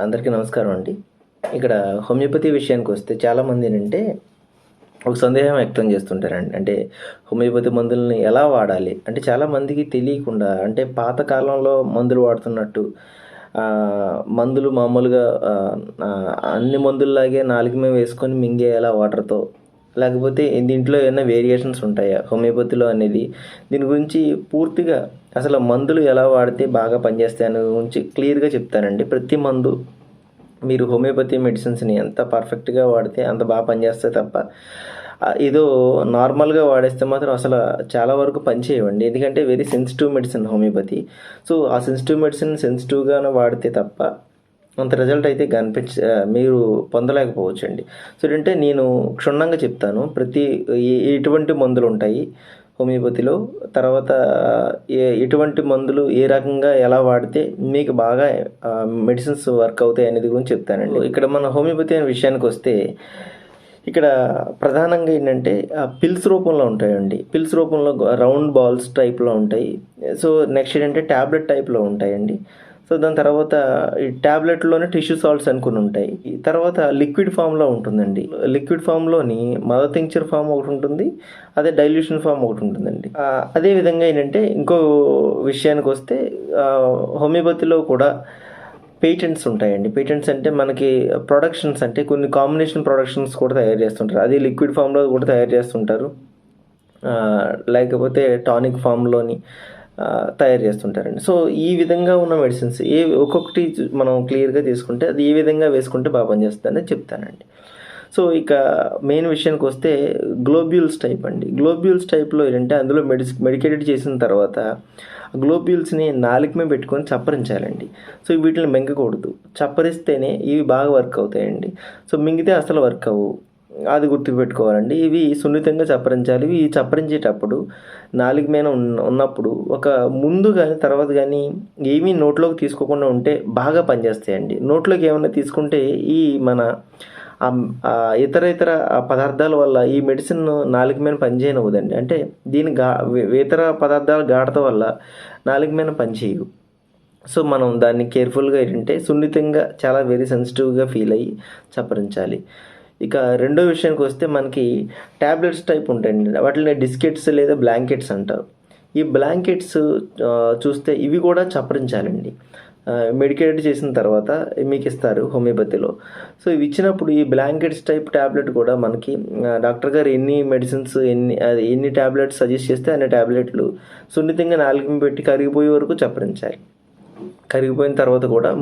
అందరికీ నమస్కారం అండి. ఇక్కడ హోమియోపతి విషయానికి వస్తే చాలామంది ఏంటంటే ఒక సందేహం వ్యక్తం చేస్తుంటారండి. అంటే హోమియోపతి మందులని ఎలా వాడాలి? అంటే చాలామందికి తెలియకుండా అంటే పాత కాలంలో మందులు వాడుతున్నట్టు మందులు మామూలుగా అన్ని మందుల్లాగే నాలుక మీద వేసుకొని మింగేయాలా వాటర్‌తో? లేకపోతే దీంట్లో ఏమైనా వేరియేషన్స్ ఉంటాయా హోమియోపతిలో అనేది? దీని గురించి పూర్తిగా అసలు మందులు ఎలా వాడితే బాగా పనిచేస్తాయి అనే గురించి క్లియర్‌గా చెప్తానండి. ప్రతి మందు మీరు హోమియోపతి మెడిసిన్స్ని ఎంత పర్ఫెక్ట్గా వాడితే అంత బాగా పనిచేస్తాయి తప్ప ఏదో నార్మల్గా వాడేస్తే మాత్రం అసలు చాలా వరకు పనిచేయవండి. ఎందుకంటే very sensitive medicine homeopathy. So ఆ సెన్సిటివ్ మెడిసిన్ సెన్సిటివ్గానే వాడితే తప్ప అంత రిజల్ట్ అయితే మీరు పొందలేకపోవచ్చండి. సో ఏంటంటే నేను క్షుణ్ణంగా చెప్తాను. ఎటువంటి మందులు ఉంటాయి హోమియోపతిలో, తర్వాత ఎటువంటి మందులు ఏ రకంగా ఎలా వాడితే మీకు బాగా మెడిసిన్స్ వర్క్ అవుతాయి అనేది గురించి చెప్తానండి. ఇక్కడ మన హోమియోపతి అనే విషయానికి వస్తే ఇక్కడ ప్రధానంగా ఏంటంటే పిల్స్ రూపంలో ఉంటాయండి. పిల్స్ రూపంలో రౌండ్ బాల్స్ టైప్లో ఉంటాయి. సో నెక్స్ట్ ఏంటంటే ట్యాబ్లెట్ టైప్లో ఉంటాయండి. సో దాని తర్వాత ఈ ట్యాబ్లెట్లోనే టిష్యూ సాల్ట్స్ అనుకుని ఉంటాయి. తర్వాత లిక్విడ్ ఫామ్లో ఉంటుందండి. లిక్విడ్ ఫామ్లోని మదర్ టింక్చర్ ఫామ్ ఒకటి ఉంటుంది, అదే డైల్యూషన్ ఫామ్ ఒకటి ఉంటుందండి. అదే విధంగా ఏంటంటే ఇంకో విషయానికి వస్తే హోమియోపతిలో కూడా పేటెంట్స్ ఉంటాయండి. పేటెంట్స్ అంటే మనకి ప్రొడక్షన్స్ అంటే కొన్ని కాంబినేషన్ ప్రొడక్షన్స్ కూడా తయారు చేస్తుంటారు. అది లిక్విడ్ ఫామ్లో కూడా తయారు చేస్తుంటారు, లేకపోతే టానిక్ ఫామ్లోని తయారు చేస్తుంటారండి. సో ఈ విధంగా ఉన్న మెడిసిన్స్ ఒక్కొక్కటి మనం క్లియర్గా తీసుకుంటే అది ఏ విధంగా వేసుకుంటే బాగా పనిచేస్తుందని చెప్తానండి. సో ఇక మెయిన్ విషయానికి వస్తే గ్లోబ్యూల్స్ టైప్ అండి. గ్లోబ్యూల్స్ టైప్లో ఏంటంటే అందులో మెడికేటెడ్ చేసిన తర్వాత గ్లోబ్యూల్స్ని నాలుక మీద పెట్టుకొని చప్పరించాలండి. సో వీటిని మింగకూడదు. చప్పరిస్తేనే ఇవి బాగా వర్క్ అవుతాయండి. సో మింగితే అసలు వర్క్ అవ్వవు. అది గుర్తుపెట్టుకోవాలండి. ఇవి సున్నితంగా చప్పరించాలి. ఇవి చప్పరించేటప్పుడు నాలుక మీద ఉన్నప్పుడు ఒక ముందు కానీ తర్వాత కానీ ఏమీ నోట్లోకి తీసుకోకుండా ఉంటే బాగా పనిచేస్తాయండి. నోట్లోకి ఏమైనా తీసుకుంటే ఈ మన ఇతర పదార్థాల వల్ల ఈ మెడిసిన్ నాలుక మీద పనిచేయనివ్వదండి. అంటే ఇతర పదార్థాల గాఢత వల్ల నాలుక మీద పనిచేయవు. సో మనం దాన్ని కేర్ఫుల్గా ఏంటంటే సున్నితంగా చాలా వెరీ సెన్సిటివ్గా ఫీల్ అయ్యి చప్పరించాలి. ఇక రెండో విషయానికి వస్తే మనకి ట్యాబ్లెట్స్ టైప్ ఉంటాయండి. వాటిని డిస్కెట్స్ లేదా బ్లాంకెట్స్ అంటారు. ఈ బ్లాంకెట్స్ చూస్తే ఇవి కూడా చప్పరించాలండి. మెడికేట్ చేసిన తర్వాత మీకు ఇస్తారు హోమియోపతిలో. సో ఇవి ఇచ్చినప్పుడు ఈ బ్లాంకెట్స్ టైప్ ట్యాబ్లెట్ కూడా మనకి డాక్టర్ గారు ఎన్ని ట్యాబ్లెట్స్ సజెస్ట్ చేస్తే అన్ని ట్యాబ్లెట్లు సున్నితంగా నాలుగు పెట్టి కరిగిపోయే వరకు చప్పరించాలి. కరిగిపోయిన తర్వాత కూడా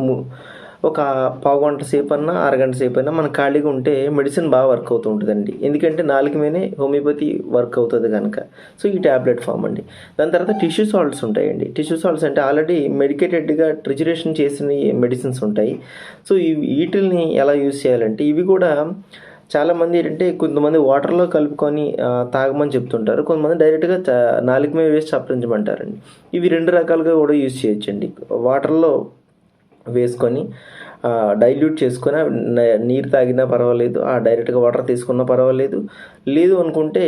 ఒక పావుగంట సేపు అన్నా అరగంట సేపు అయినా మన ఖాళీగా ఉంటే మెడిసిన్ బాగా వర్క్ అవుతూ ఉంటుందండి. ఎందుకంటే నాలుక మీదే హోమియోపతి వర్క్ అవుతుంది కనుక. సో ఈ ట్యాబ్లెట్ ఫామ్ అండి. దాని తర్వాత టిష్యూ సాల్ట్స్ ఉంటాయండి. టిష్యూ సాల్ట్స్ అంటే ఆల్రెడీ మెడికేటెడ్గా ట్రిజరేషన్ చేసిన మెడిసిన్స్ ఉంటాయి. సో వీటిల్ని ఎలా యూజ్ చేయాలంటే ఇవి కూడా చాలామంది ఏంటంటే కొంతమంది వాటర్లో కలుపుకొని తాగమని చెప్తుంటారు. కొంతమంది డైరెక్ట్గా నాలుక మీద వేసి చప్పరించమంటారండి. ఇవి రెండు రకాలుగా కూడా యూజ్ చేయొచ్చండి. వాటర్లో వేసుకొని డైల్యూట్ చేసుకొని నీరు తాగినా పర్వాలేదు, డైరెక్ట్గా వాటర్ తీసుకున్నా పర్వాలేదు. లేదు అనుకుంటే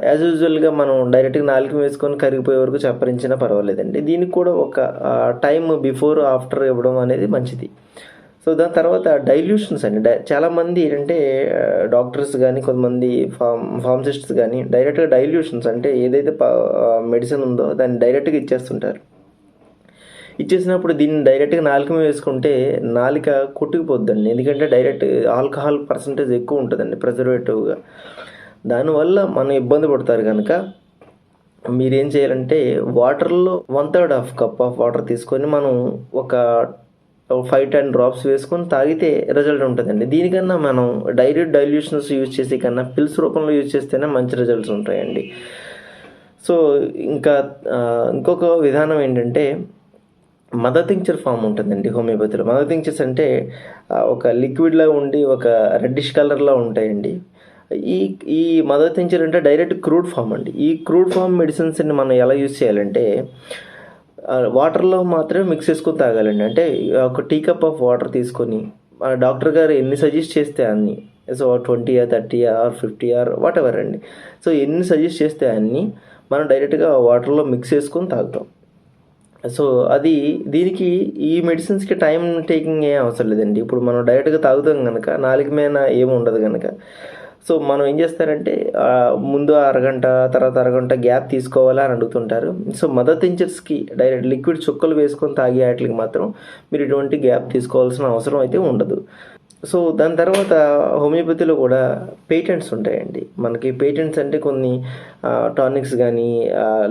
యాజ్ యూజువల్గా మనం డైరెక్ట్గా నాలుక వేసుకొని కరిగిపోయే వరకు చప్పరించినా పర్వాలేదండి. దీనికి కూడా ఒక టైం బిఫోర్ ఆఫ్టర్ ఇవ్వడం అనేది మంచిది. సో దాని తర్వాత డైల్యూషన్స్ అండి. చాలామంది ఏంటంటే డాక్టర్స్ కానీ కొంతమంది ఫార్మసిస్ట్స్ కానీ డైరెక్ట్గా డైల్యూషన్స్ అంటే ఏదైతే మెడిసిన్ ఉందో దాన్ని డైరెక్ట్గా ఇచ్చేసినప్పుడు దీన్ని డైరెక్ట్గా నాలుక మీద వేసుకుంటే నాలుక కొట్టుకుపోద్దండి. ఎందుకంటే డైరెక్ట్ ఆల్కహాల్ పర్సంటేజ్ ఎక్కువ ఉంటుందండి ప్రిజర్వేటివ్గా. దానివల్ల మనం ఇబ్బంది పడతారు కనుక మీరేం చేయాలంటే వాటర్లో 1/3 కప్ ఆఫ్ వాటర్ తీసుకొని మనం ఒక 5-10 డ్రాప్స్ వేసుకొని తాగితే రిజల్ట్ ఉంటుందండి. దీనికన్నా మనం డైల్యూషన్స్ యూజ్ చేసే కన్నా పిల్స్ రూపంలో యూజ్ చేస్తేనే మంచి రిజల్ట్స్ ఉంటాయండి. సో ఇంకొక విధానం ఏంటంటే మదర్ టింక్చర్ ఫామ్ ఉంటుందండి హోమియోపతిలో. మదర్ టింక్చర్స్ అంటే ఒక లిక్విడ్లా ఉండి ఒక రెడ్డిష్ కలర్లో ఉంటాయండి. ఈ మదర్ టింక్చర్ అంటే డైరెక్ట్ క్రూడ్ ఫామ్ అండి. ఈ క్రూడ్ ఫామ్ మెడిసిన్స్ని మనం ఎలా యూజ్ చేయాలంటే వాటర్లో మాత్రమే మిక్స్ చేసుకొని తాగాలండి. అంటే ఒక టీ కప్ ఆఫ్ వాటర్ తీసుకొని డాక్టర్ గారు ఎన్ని సజెస్ట్ చేస్తే అన్ని, సో 20 30 50 వాట్ ఎవర్ అండి. సో ఎన్ని సజెస్ట్ చేస్తే అన్ని మనం డైరెక్ట్గా వాటర్లో మిక్స్ చేసుకొని తాగుతాం. సో అది దీనికి ఈ మెడిసిన్స్కి టైం టేకింగ్ ఏం అవసరం లేదండి. ఇప్పుడు మనం డైరెక్ట్గా తాగుతాం కనుక నాలుక మీద ఏమి ఉండదు కనుక సో మనం ఏం చేస్తారంటే ముందు అరగంట తర్వాత అరగంట గ్యాప్ తీసుకోవాలా అని అడుగుతుంటారు. సో మదర్ టించర్స్కి డైరెక్ట్ లిక్విడ్ చుక్కలు వేసుకొని తాగే వాటికి మాత్రం మీరు ఎటువంటి గ్యాప్ తీసుకోవాల్సిన అవసరం అయితే ఉండదు. సో దాని తర్వాత హోమియోపతిలో కూడా పేటెంట్స్ ఉంటాయండి. మనకి పేటెంట్స్ అంటే కొన్ని టానిక్స్ కానీ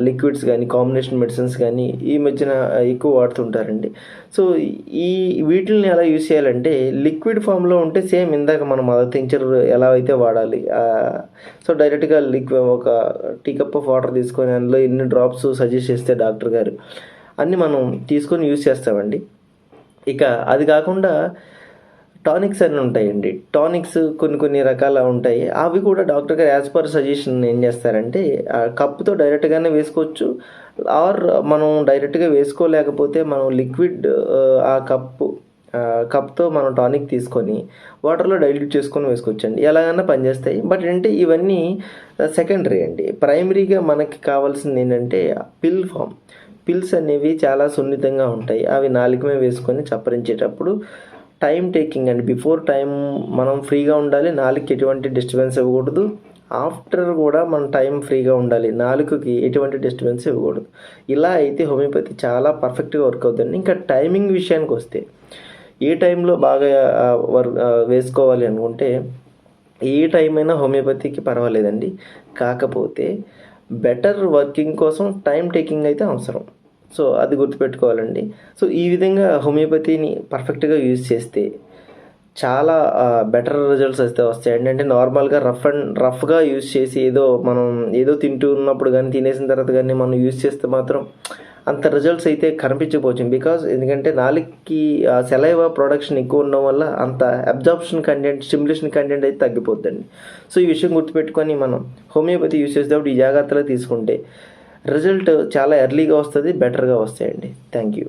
లిక్విడ్స్ కానీ కాంబినేషన్ మెడిసిన్స్ కానీ ఈ మధ్యన ఎక్కువ వాడుతుంటారండి. సో ఈ వీటిని ఎలా యూజ్ చేయాలంటే లిక్విడ్ ఫామ్లో ఉంటే సేమ్ ఇందాక మనం మదర్ టించర్ ఎలా అయితే వాడాలి సో డైరెక్ట్గా ఒక టీ కప్ ఆఫ్ వాటర్ తీసుకొని అందులో ఎన్ని డ్రాప్స్ సజెస్ట్ చేస్తే డాక్టర్ గారు అన్నీ మనం తీసుకొని యూజ్ చేస్తామండి. ఇక అది కాకుండా టానిక్స్ అని ఉంటాయండి. టానిక్స్ కొన్ని రకాల ఉంటాయి. అవి కూడా డాక్టర్ గారు యాజ్ పర్ సజెషన్ ఏం చేస్తారంటే కప్పుతో డైరెక్ట్గానే వేసుకోవచ్చు. ఆర్ మనం డైరెక్ట్గా వేసుకోలేకపోతే మనం లిక్విడ్ ఆ కప్తో మనం టానిక్ తీసుకొని వాటర్లో డైల్యూట్ చేసుకొని వేసుకోవచ్చండి. ఎలాగైనా పనిచేస్తాయి. బట్ ఏంటంటే ఇవన్నీ సెకండరీ అండి. ప్రైమరీగా మనకి కావాల్సింది ఏంటంటే పిల్స్ అనేవి చాలా సున్నితంగా ఉంటాయి. అవి నాలుక మీద వేసుకొని చప్పరించేటప్పుడు టైం టేకింగ్ అండి. బిఫోర్ టైం మనం ఫ్రీగా ఉండాలి, నాలుగుకి ఎటువంటి డిస్టర్బెన్స్ ఇవ్వకూడదు. ఆఫ్టర్ కూడా మనం టైం ఫ్రీగా ఉండాలి, నాలుగుకి ఎటువంటి డిస్టర్బెన్స్ ఇవ్వకూడదు. ఇలా అయితే హోమియోపతి చాలా పర్ఫెక్ట్గా వర్క్ అవుతుంది. ఇంకా టైమింగ్ విషయానికి వస్తే ఏ టైంలో బాగా వేసుకోవాలి అనుకుంటే ఏ టైం అయినా హోమియోపతికి పర్వాలేదండి. కాకపోతే బెటర్ వర్కింగ్ కోసం టైం టేకింగ్ అయితే అవసరం. సో అది గుర్తుపెట్టుకోవాలండి. సో ఈ విధంగా హోమియోపతిని పర్ఫెక్ట్గా యూజ్ చేస్తే చాలా బెటర్ రిజల్ట్స్ అయితే వస్తాయండి. అంటే నార్మల్గా రఫ్గా యూజ్ చేసి మనం ఏదో తింటూ ఉన్నప్పుడు కానీ తినేసిన తర్వాత కానీ మనం యూజ్ చేస్తే మాత్రం అంత రిజల్ట్స్ అయితే కనిపించకపోవచ్చు. ఎందుకంటే నాలుగుకి సెలైవా ప్రొడక్షన్ ఎక్కువ ఉండడం వల్ల అంత అబ్జార్ప్షన్ కంటెంట్, స్టిమ్యులేషన్ కంటెంట్ అయితే తగ్గిపోద్దండి. సో ఈ విషయం గుర్తుపెట్టుకొని మనం హోమియోపతి యూజ్ చేసేటప్పుడు ఈ జాగ్రత్తలు తీసుకుంటే రిజల్ట్ చాలా ఎర్లీగా వస్తుంది, బెటర్గా వస్తాయండి. Thank you.